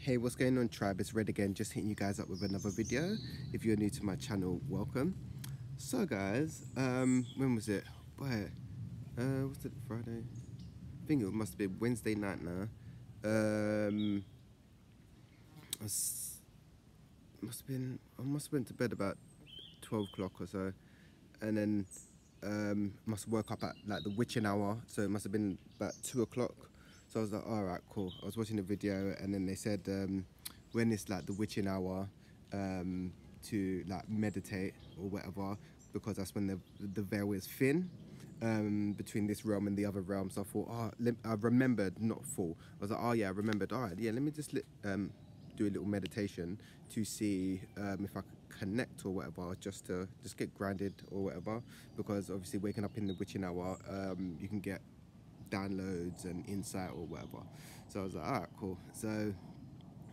Hey, what's going on, tribe? It's Red again, just hitting you guys up with another video. If you're new to my channel, welcome. So guys, when was it? Where? Was it Friday? I think it must have been Wednesday night now. I must have went to bed about 12 o'clock or so, and then must have woke up at like the witching hour, so it must have been about 2 o'clock. So I was like, all right, cool. I was watching the video, and then they said when it's like the witching hour, to like meditate or whatever, because that's when the veil is thin between this realm and the other realm. So I thought, I remembered, not full. I was like, oh yeah, I remembered. All right, yeah, let me just do a little meditation to see if I could connect or whatever, just to get grounded or whatever, because obviously waking up in the witching hour, you can get downloads and insight or whatever. So I was like, all right, cool. So I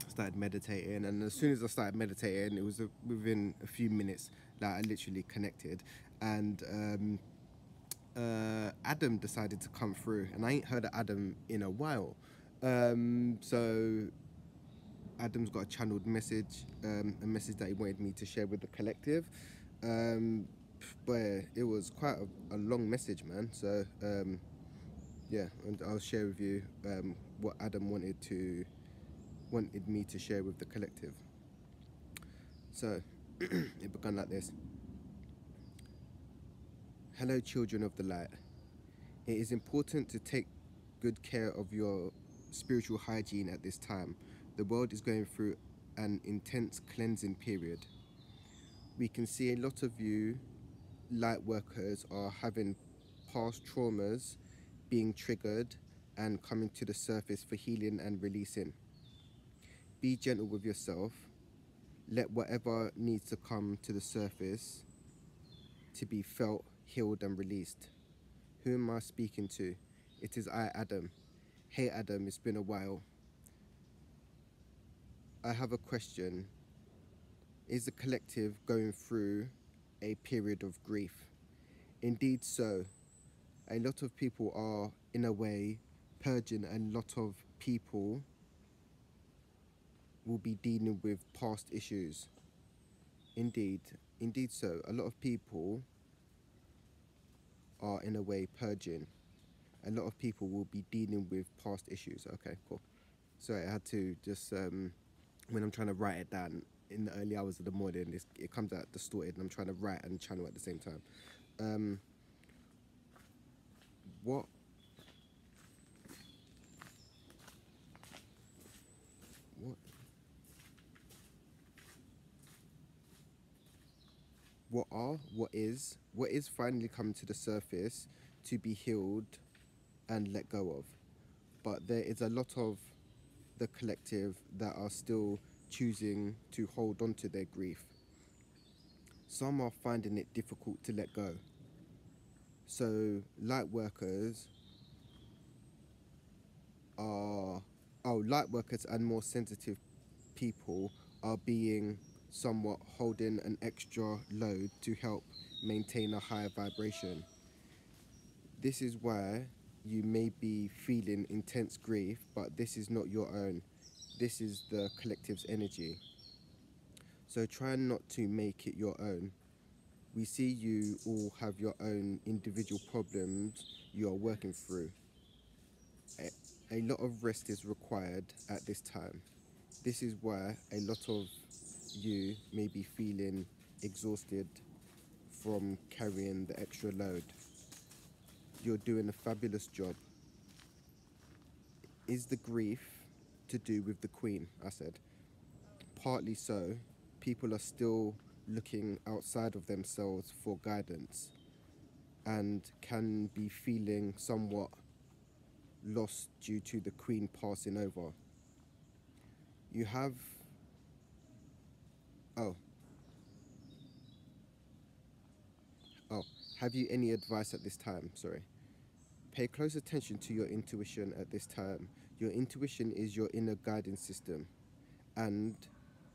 started meditating, and as soon as I started meditating, it was within a few minutes that I literally connected, and Adam decided to come through, and I ain't heard of Adam in a while. So Adam's got a channeled message, a message that he wanted me to share with the collective. But it was quite a long message, man. So yeah, and I'll share with you what Adam wanted me to share with the collective. So it began like this. Hello, children of the light. It is important to take good care of your spiritual hygiene at this time. The world is going through an intense cleansing period. We can see a lot of you light workers are having past traumas being triggered and coming to the surface for healing and releasing. Be gentle with yourself. Let whatever needs to come to the surface to be felt, healed and released. Who am I speaking to? It is I, Adam. Hey Adam, it's been a while. I have a question. Is the collective going through a period of grief? Indeed so. A lot of people are, in a way, purging. A lot of people will be dealing with past issues. Indeed so. A lot of people are, in a way, purging. A lot of people will be dealing with past issues. Okay, cool. Sorry, I had to just, when I'm trying to write it down in the early hours of the morning, it comes out distorted, and I'm trying to write and channel at the same time. What what is finally coming to the surface to be healed and let go of. But there is a lot of the collective that are still choosing to hold on to their grief. Some are finding it difficult to let go. So light workers and more sensitive people are being somewhat holding an extra load to help maintain a higher vibration. This is why you may be feeling intense grief, but this is not your own. This is the collective's energy. So try not to make it your own. We see you all have your own individual problems you are working through. A lot of rest is required at this time. This is why a lot of you may be feeling exhausted from carrying the extra load. You're doing a fabulous job. Is the grief to do with the Queen? I said. Partly so. People are still looking outside of themselves for guidance and can be feeling somewhat lost due to the Queen passing over. You have... Oh. Have you any advice at this time? Sorry. Pay close attention to your intuition at this time. Your intuition is your inner guidance system and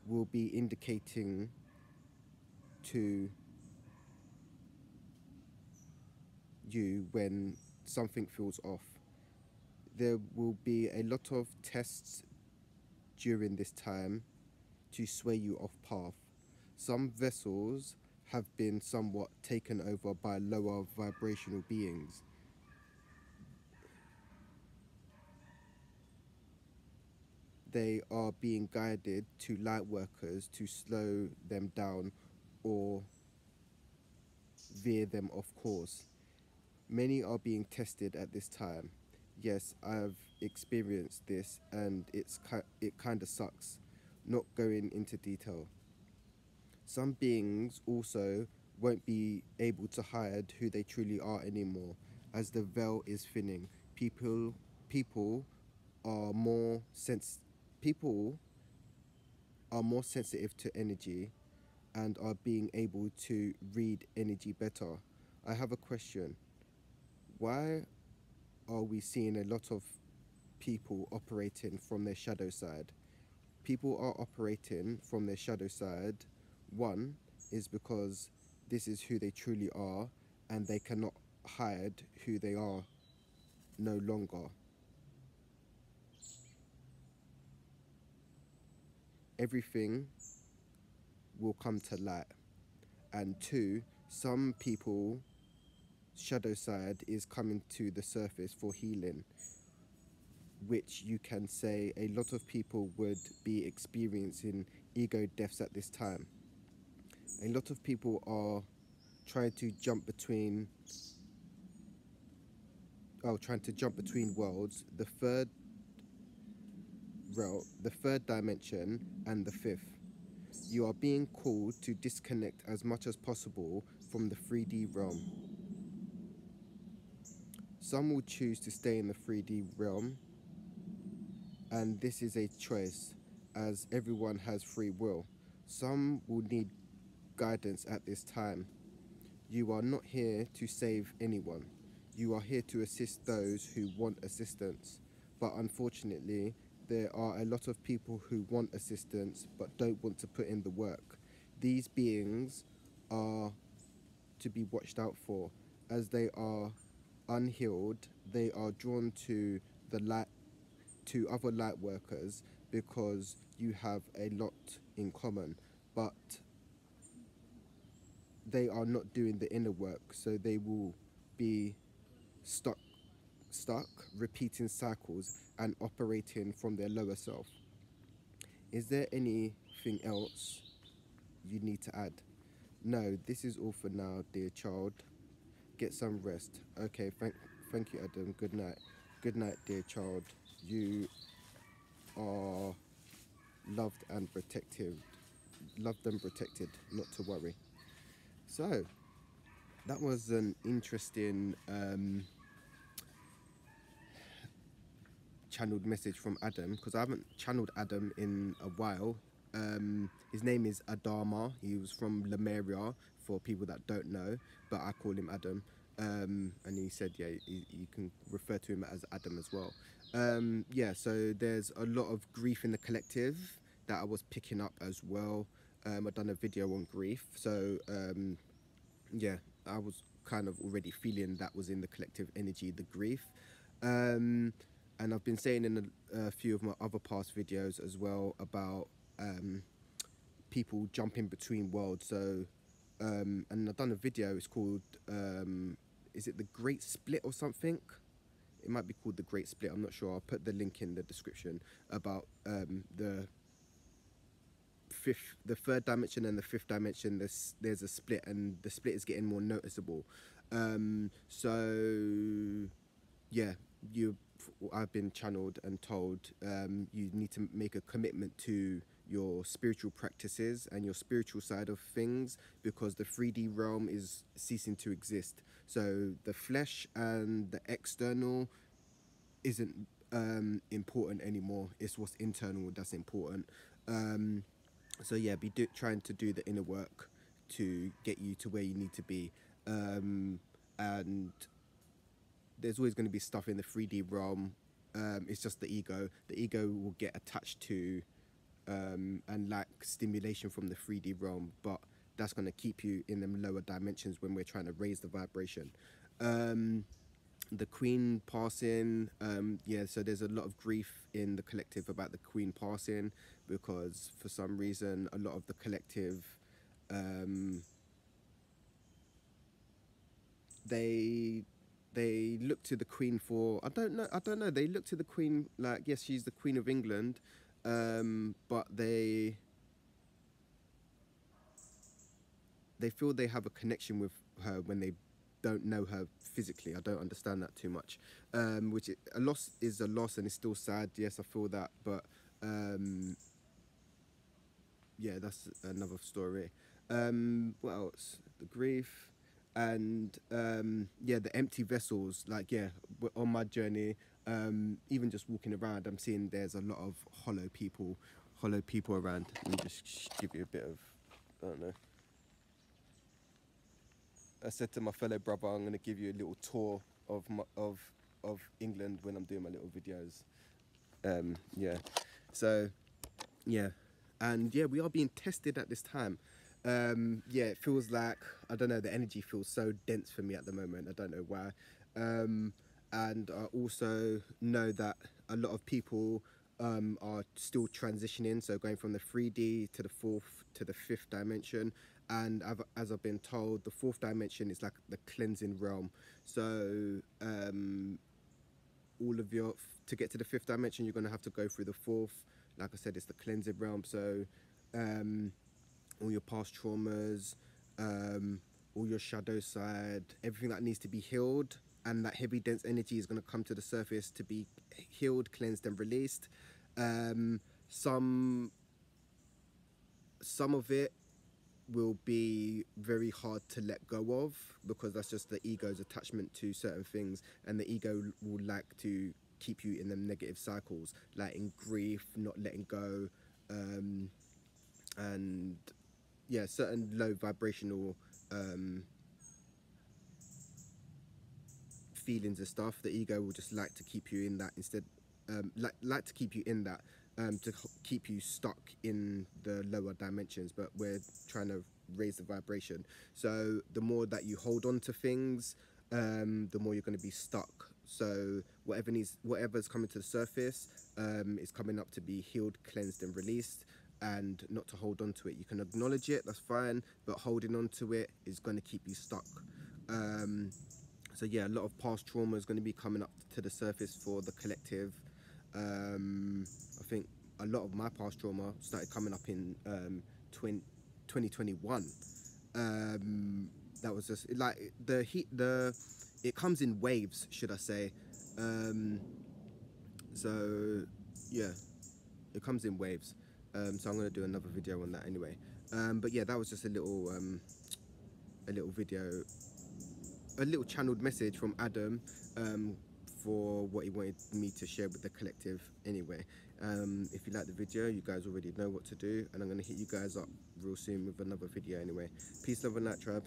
will be indicating to you when something feels off. There will be a lot of tests during this time to sway you off path. Some vessels have been somewhat taken over by lower vibrational beings. They are being guided to light workers to slow them down or veer them off course. Many are being tested at this time. Yes, I've experienced this, and it kind of sucks. Not going into detail. Some beings also won't be able to hide who they truly are anymore, as the veil is thinning. People are more sens- people are more sensitive to energy and are being able to read energy better. I have a question. Why are we seeing a lot of people operating from their shadow side? People are operating from their shadow side. One is because this is who they truly are, and they cannot hide who they are no longer. Everything will come to light. And two, some people shadow side is coming to the surface for healing, which you can say a lot of people would be experiencing ego deaths at this time. A lot of people are trying to jump between worlds, the third dimension and the fifth. You are being called to disconnect as much as possible from the 3D realm. Some will choose to stay in the 3D realm, and this is a choice, as everyone has free will. Some will need guidance at this time. You are not here to save anyone. You are here to assist those who want assistance. But unfortunately, there are a lot of people who want assistance but don't want to put in the work. These beings are to be watched out for, as they are unhealed. They are drawn to the light, to other light workers, because you have a lot in common, but they are not doing the inner work, so they will be stuck repeating cycles and operating from their lower self. Is there anything else you need to add? No, this is all for now, dear child. Get some rest. Okay, thank you, Adam. Good night. Good night, dear child. You are loved and protected. Loved and protected, not to worry. So, that was an interesting channeled message from Adam, because I haven't channeled Adam in a while. His name is Adama. He was from Lemuria, for people that don't know, but I call him Adam. And he said, yeah, you can refer to him as Adam as well. Yeah, so there's a lot of grief in the collective that I was picking up as well. I've done a video on grief, so yeah, I was kind of already feeling that was in the collective energy, the grief. And I've been saying in a few of my other past videos as well about people jumping between worlds. So, and I've done a video, it's called, is it The Great Split or something? It might be called The Great Split, I'm not sure. I'll put the link in the description about the third dimension and the fifth dimension. There's a split, and the split is getting more noticeable. So yeah, I've been channeled and told you need to make a commitment to your spiritual practices and your spiritual side of things, because the 3D realm is ceasing to exist. So the flesh and the external isn't important anymore. It's what's internal that's important. So yeah, trying to do the inner work to get you to where you need to be. And there's always going to be stuff in the 3D realm. It's just the ego. The ego will get attached to and like stimulation from the 3D realm, but that's going to keep you in them lower dimensions when we're trying to raise the vibration. the Queen passing. Yeah, so there's a lot of grief in the collective about the Queen passing, because for some reason a lot of the collective, um, they they look to the Queen for, I don't know, they look to the Queen like, yes, she's the Queen of England, but they feel they have a connection with her when they don't know her physically. I don't understand that too much. A loss is a loss and it's still sad. Yes, I feel that, but yeah, that's another story. What else? The grief, and yeah, the empty vessels. Like, yeah, on my journey, even just walking around, I'm seeing there's a lot of hollow people around. Let me just give you a bit of, I don't know. I said to my fellow brother, I'm gonna give you a little tour of England when I'm doing my little videos. Yeah, so yeah, and yeah, we are being tested at this time. Yeah, it feels like, I don't know, the energy feels so dense for me at the moment. I don't know why. And I also know that a lot of people are still transitioning, so going from the 3D to the fourth to the fifth dimension. And as I've been told, the fourth dimension is like the cleansing realm. So all of your to get to the fifth dimension, you're going to have to go through the fourth. Like I said, it's the cleansing realm. So um, all your past traumas, all your shadow side, everything that needs to be healed, and that heavy dense energy is going to come to the surface to be healed, cleansed, and released. Um, some some of it will be very hard to let go of, because that's just the ego's attachment to certain things, and the ego will like to keep you in them negative cycles, like in grief, not letting go, and yeah, certain low vibrational um, feelings and stuff. The ego will just like to keep you in that instead, like to keep you in that, to keep you stuck in the lower dimensions. But we're trying to raise the vibration. So the more that you hold on to things, the more you're going to be stuck. So whatever's coming to the surface, is coming up to be healed, cleansed, and released. And not to hold on to it. You can acknowledge it, that's fine, but holding on to it is going to keep you stuck. So yeah, a lot of past trauma is going to be coming up to the surface for the collective. I think a lot of my past trauma started coming up in 2021. That was just like the heat. It comes in waves, should I say? So yeah, it comes in waves. So I'm going to do another video on that anyway. But yeah, that was just a little video, a little channeled message from Adam, for what he wanted me to share with the collective anyway. If you like the video, you guys already know what to do, and I'm going to hit you guys up real soon with another video anyway. Peace, love, and light, tribe.